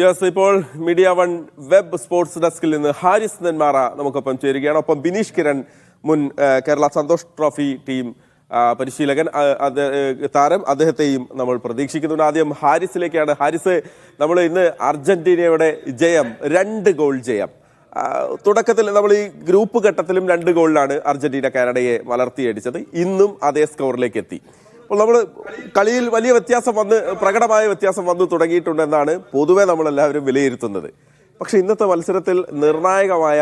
Yes, ഇപ്പോൾ media one web sports ഡെസ്കിൽ നിന്ന് ഹാരിസ് നെന്മാറ നമുക്കൊപ്പം ചേരുകയാണ്. ഒപ്പം ബിനീഷ് കിരൺ, മുൻ കേരള സന്തോഷ് ട്രോഫി ടീം പരിശീലകൻ, താരം, അദ്ദേഹത്തെയും നമ്മൾ പ്രതീക്ഷിക്കുന്നുണ്ട്. ആദ്യം ഹാരിസിലേക്കാണ്. ഹാരിസ്, നമ്മൾ ഇന്ന് അർജന്റീനയുടെ ജയം, 2 ഗോൾ ജയം. തുടക്കത്തിൽ നമ്മൾ ഈ ഗ്രൂപ്പ് ഘട്ടത്തിലും 2 ഗോളിലാണ് അർജന്റീന കാനഡയെ വളർത്തിയടിച്ചത്. ഇന്നും അതേ സ്കോറിലേക്ക് എത്തി. അപ്പോൾ നമ്മൾ കളിയിൽ വലിയ വ്യത്യാസം പ്രകടമായ വ്യത്യാസം വന്നു തുടങ്ങിയിട്ടുണ്ടെന്നാണ് പൊതുവെ നമ്മളെല്ലാവരും വിലയിരുത്തുന്നത്. പക്ഷെ ഇന്നത്തെ മത്സരത്തിൽ നിർണായകമായ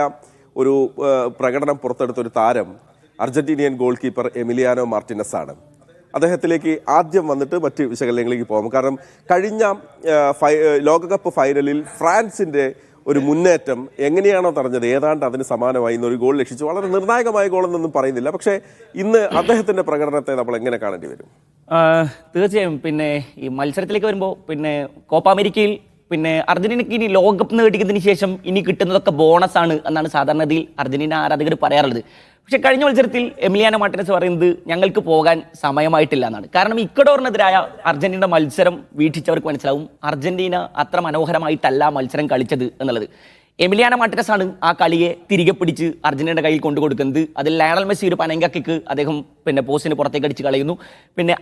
ഒരു പ്രകടനം പുറത്തെടുത്തൊരു താരം Argentinian goal keeper Emiliano Martinez ആണ്. അദ്ദേഹത്തിലേക്ക് ആദ്യം വന്നിട്ട് മറ്റ് വിശകലനങ്ങളിലേക്ക് പോകാം. കാരണം കഴിഞ്ഞ ലോകകപ്പ് ഫൈനലിൽ ഫ്രാൻസിൻ്റെ ഒരു മുന്നേറ്റം എങ്ങനെയാണോ തടഞ്ഞത്, ഏതാണ്ട് അതിന് സമാനമായി ഇന്നൊരു ഗോൾ രക്ഷിച്ചു. വളരെ നിർണായകമായ ഗോളെന്നൊന്നും പറയുന്നില്ല. പക്ഷേ ഇന്ന് അദ്ദേഹത്തിൻ്റെ പ്രകടനത്തെ നമ്മൾ എങ്ങനെ കാണേണ്ടി വരും? തീർച്ചയായും ഈ മത്സരത്തിലേക്ക് വരുമ്പോൾ കോപ്പ അമേരിക്കയിൽ അർജന്റീനയ്ക്ക് ഇനി ലോകകപ്പ് നേടിയതിന് ശേഷം ഇനി കിട്ടുന്നതൊക്കെ ബോണസ് ആണ് എന്നാണ് സാധാരണഗതിയിൽ അർജന്റീന ആരാധകർ പറയാറുള്ളത്. പക്ഷെ കഴിഞ്ഞ മത്സരത്തിൽ എമിലിയാനോ മാർട്ടിനസ് പറയുന്നത് ഞങ്ങൾക്ക് പോകാൻ സമയമായിട്ടില്ല എന്നാണ്. കാരണം ഇക്വഡോറിനെതിരായ അർജന്റീന മത്സരം വീക്ഷിച്ചവർക്ക് മനസ്സിലാവും അർജന്റീന അത്ര മനോഹരമായിട്ടല്ല മത്സരം കളിച്ചത് എന്നുള്ളത്. എമിലിയാനോ മാർട്ടിനസ് ആണ് ആ കളിയെ തിരികെ പിടിച്ച് അർജന്റീനയുടെ കയ്യിൽ കൊണ്ടുകൊടുക്കുന്നത്. അതിൽ ലയണൽ മെസ്സി ഒരു പനങ്ക കിക്ക് അദ്ദേഹം പോസ്റ്റിന് പുറത്തേക്ക് അടിച്ച് കളയുന്നു.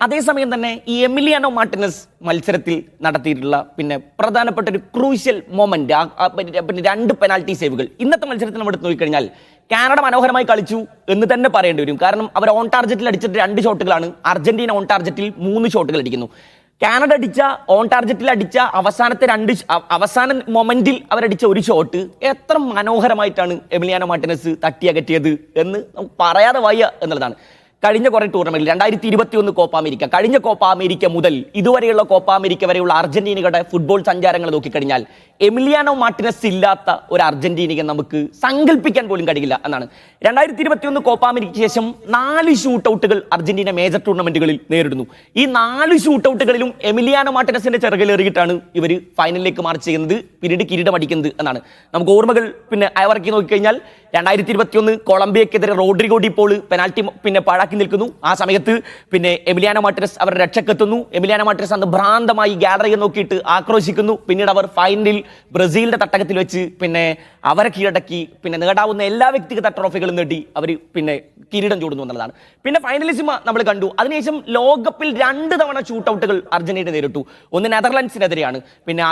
അതേസമയം തന്നെ ഈ എമിലിയാനോ മാർട്ടിനസ് മത്സരത്തിൽ നടത്തിയിട്ടുള്ള പ്രധാനപ്പെട്ട ഒരു ക്രൂഷ്യൽ മൊമെന്റ്, 2 പെനാൽറ്റി സേവുകൾ ഇന്നത്തെ മത്സരത്തിൽ നമ്മൾ എടുത്ത് നോക്കിക്കഴിഞ്ഞാൽ കാനഡ മനോഹരമായി കളിച്ചു എന്ന് തന്നെ പറയേണ്ടി വരും. കാരണം അവർ ഓൺ ടാർജറ്റിൽ അടിച്ചിട്ട് 2 ഷോട്ടുകളാണ്, അർജന്റീന ഓൺ ടാർജറ്റിൽ 3 ഷോട്ടുകൾ അടിക്കുന്നു. കാനഡ ഓൺ ടാർജറ്റിൽ അടിച്ച അവസാന മൊമെന്റിൽ അവരടിച്ച 1 ഷോട്ട് എത്ര മനോഹരമായിട്ടാണ് എമിലിയാനോ മാർട്ടിനസ് തട്ടിയകറ്റിയത് എന്ന് നമുക്ക് പറയാതെ വയ്യ എന്നുള്ളതാണ്. കഴിഞ്ഞ കുറേ ടൂർണമെന്റിൽ 2021 കോപ്പ അമേരിക്ക, കഴിഞ്ഞ കോപ്പ അമേരിക്ക മുതൽ ഇതുവരെയുള്ള കോപ്പ അമേരിക്ക വരെയുള്ള അർജന്റീനയുടെ ഫുട്ബോൾ സഞ്ചാരങ്ങൾ നോക്കിക്കഴിഞ്ഞാൽ എമിലിയാനോ മാർട്ടിനസ് ഇല്ലാത്ത ഒരു അർജന്റീനയെ നമുക്ക് സങ്കല്പിക്കാൻ പോലും കഴിയില്ല എന്നാണ്. 2021 കോപ്പ അമേരിക്കയ്ക്ക് ശേഷം 4 ഷൂട്ടൗട്ടുകൾ അർജന്റീന മേജർ ടൂർണമെന്റുകളിൽ നേരിടുന്നു. ഈ 4 ഷൂട്ടൗട്ടുകളിലും എമിലിയാനോ മാർട്ടിനസിന്റെ ചിറകിലേറിയിട്ടാണ് ഇവർ ഫൈനലിലേക്ക് മാർച്ച് ചെയ്യുന്നത്, പിന്നീട് കിരീടം അടിക്കുന്നത് എന്നാണ്. നമുക്ക് ഓർമ്മകൾ അയവിറക്കി നോക്കിക്കഴിഞ്ഞാൽ 2021 കൊളംബിയക്കെതിരെ റോഡ്രിഗോ ഡി പോൾ പെനാൽറ്റി പാഴാക്കി നിൽക്കുന്നു. ആ സമയത്ത് എമിലിയാനോ മാർട്ടിനസ് അവരുടെ രക്ഷക്കെത്തുന്നു. എമിലിയാനോ മാർട്ടിനസ് അന്ന് ഭ്രാന്തമായി ഗാലറിയെ നോക്കിയിട്ട് ആക്രോശിക്കുന്നു. പിന്നീട് അവർ ഫൈനലിൽ ബ്രസീലിന്റെ തട്ടകത്തിൽ വെച്ച് അവരെ കീഴടക്കി നേടാവുന്ന എല്ലാ വ്യക്തിഗത ട്രോഫികളും നേടി അവർ കിരീടം ചൂടുന്നു എന്നുള്ളതാണ്. ഫൈനലിസിമ നമ്മൾ കണ്ടു. അതിനുശേഷം ലോകകപ്പിൽ 2 തവണ ഷൂട്ടൗട്ടുകൾ അർജന്റീന നേരിട്ടു. ഒന്ന് നെതർലൻഡ്സിനെതിരെയാണ്.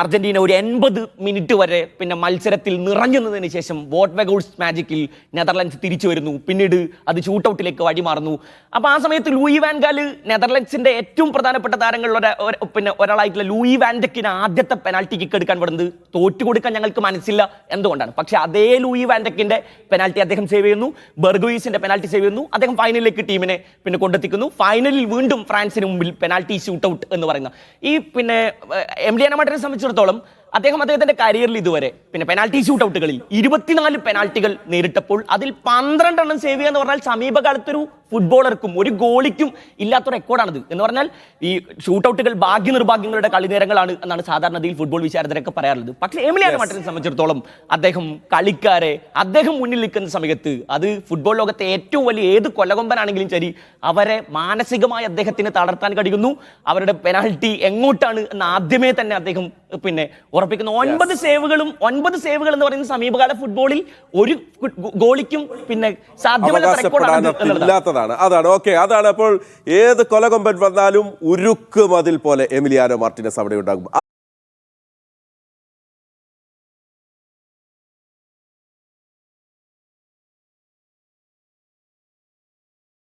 അർജന്റീന ഒരു 80 മിനിറ്റ് വരെ മത്സരത്തിൽ നിറഞ്ഞു നിന്നതിന് ശേഷം വോട്ട് വെഗോൾസ് മാജിക്കിൽ നെതർലൻഡ്സ് തിരിച്ചു വരുന്നു. പിന്നീട് അത് ഷൂട്ടൗട്ടിലേക്ക് വഴിമാറുന്നു. അപ്പോൾ ആ സമയത്ത് ലൂയി വാൻ ഗാൽ, നെതർലൻഡ്സിന്റെ ഏറ്റവും പ്രധാനപ്പെട്ട താരങ്ങളിലൂടെ ഒരാളായിട്ടുള്ള ലൂയി വാൻ ഡെക്കിന് ആദ്യത്തെ പെനാൽറ്റി കിക്ക് എടുക്കാൻ വിടുന്നത് തോറ്റുകൊടുക്കാൻ ഞങ്ങൾക്ക് മനസ്സില്ല എന്തുകൊണ്ടാണ്. പക്ഷേ അതേ ലൂയി വാൻ ഡെക്കിന്റെ പെനാൽറ്റി അദ്ദേഹം സേവ് ചെയ്യുന്നു, ബെർഗോയിസിന്റെ പെനാൽറ്റി സേവ് ചെയ്യുന്നു. അദ്ദേഹം ഫൈനലിലേക്ക് ടീമിനെ കൊണ്ടെത്തിക്കുന്നു. ഫൈനലിൽ വീണ്ടും ഫ്രാൻസിന് മുമ്പിൽ പെനാൽറ്റി ഷൂട്ടൗട്ട് എന്ന് പറയുന്ന ഈ എമിലിയാനോ മാർട്ടിനസിനെ സംബന്ധിച്ചിടത്തോളം അദ്ദേഹത്തിന്റെ കരിയറിൽ ഇതുവരെ പെനാൽറ്റി ഷൂട്ടൗട്ടുകളിൽ 24 പെനാൽറ്റികൾ നേരിട്ടപ്പോൾ അതിൽ 12 എണ്ണം സേവ് ചെയ്യുക എന്ന് പറഞ്ഞാൽ സമീപകാലത്തൊരു ഫുട്ബോളർക്കും ഒരു ഗോളിക്കും ഇല്ലാത്ത റെക്കോർഡാണിത്. എന്ന് പറഞ്ഞാൽ ഈ ഷൂട്ടൗട്ടുകൾ ഭാഗ്യനിർഭാഗ്യങ്ങളുടെ കളിനേരങ്ങളാണ് എന്നാണ് സാധാരണ ഫുട്ബോൾ വിശാരദരൊക്കെ പറയാറുള്ളത്. പക്ഷേ എമിലിയാനോ മാർട്ടിനസിനെ സംബന്ധിച്ചിടത്തോളം അദ്ദേഹം മുന്നിൽ നിൽക്കുന്ന സമയത്ത് അത് ഫുട്ബോൾ ലോകത്തെ ഏറ്റവും വലിയ ഏത് കൊലകൊമ്പനാണെങ്കിലും ശരി അവരെ മാനസികമായി അദ്ദേഹത്തിന് തളർത്താൻ കഴിയുന്നു. അവരുടെ പെനാൽറ്റി എങ്ങോട്ടാണ് എന്ന് ആദ്യമേ തന്നെ അദ്ദേഹം ഉറപ്പിക്കുന്നു. 9 സേവുകൾ എന്ന് പറയുന്ന സമീപകാല ഫുട്ബോളിൽ ഒരു ഗോളിക്കും സാധ്യമല്ലാത്ത റെക്കോർഡാണ്. അതാണ് ഓക്കെ. അതാണ് അപ്പോൾ ഏത് കൊലകൊമ്പൻ വന്നാലും ഉരുക്കും അതിൽ പോലെ എമിലിയാനോ മാർട്ടിനസ് അവിടെ ഉണ്ടാകും.